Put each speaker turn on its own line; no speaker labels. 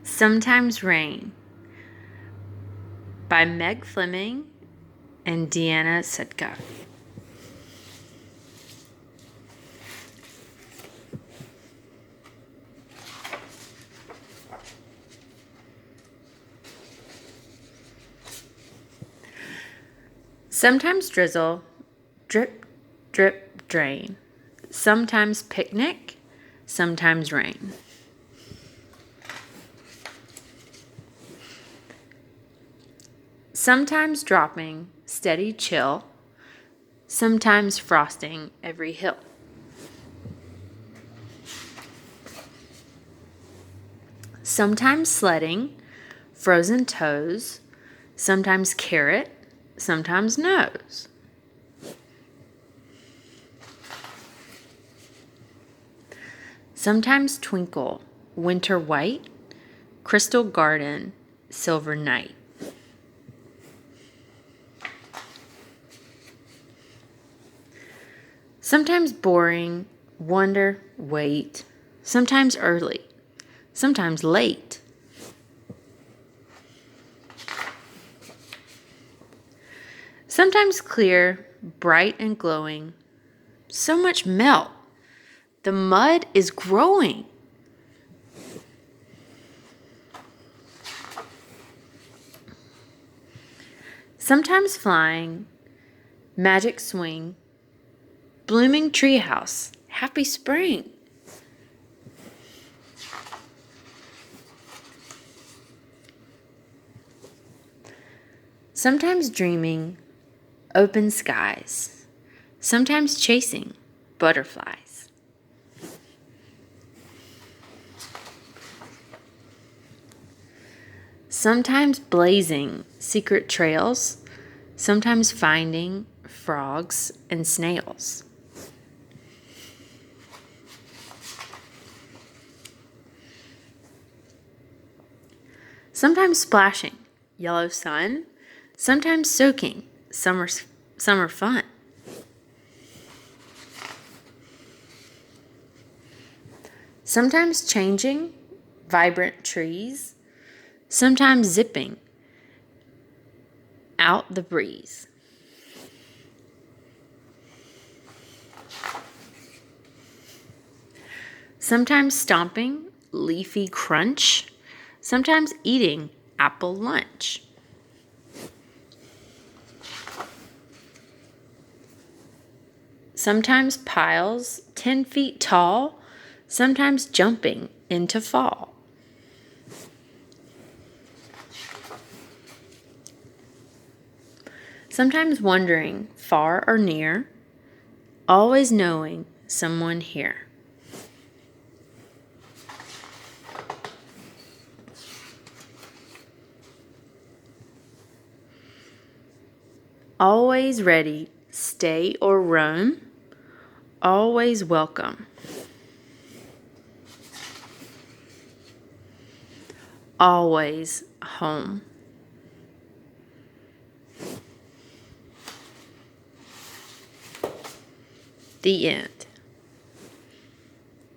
Sometimes Rain by Meg Fleming and Deanna Sitka. Sometimes drizzle, drip, drip, drain. Sometimes picnic, sometimes rain. Sometimes dropping, steady chill. Sometimes frosting every hill. Sometimes sledding, frozen toes. Sometimes carrot, sometimes nose. Sometimes twinkle, winter white. Crystal garden, silver night. Sometimes boring, wonder, wait. Sometimes early, sometimes late. Sometimes clear, bright and glowing. So much melt. The mud is growing. Sometimes flying, magic swing. Blooming treehouse, happy spring. Sometimes dreaming, open skies. Sometimes chasing, butterflies. Sometimes blazing, secret trails. Sometimes finding frogs and snails. Sometimes splashing, yellow sun. Sometimes soaking, summer fun. Sometimes changing, vibrant trees. Sometimes zipping out the breeze. Sometimes stomping, leafy crunch. Sometimes eating apple lunch. Sometimes piles 10 feet tall. Sometimes jumping into fall. Sometimes wondering far or near. Always knowing someone here. Always ready, stay or roam. Always welcome. Always home. The end.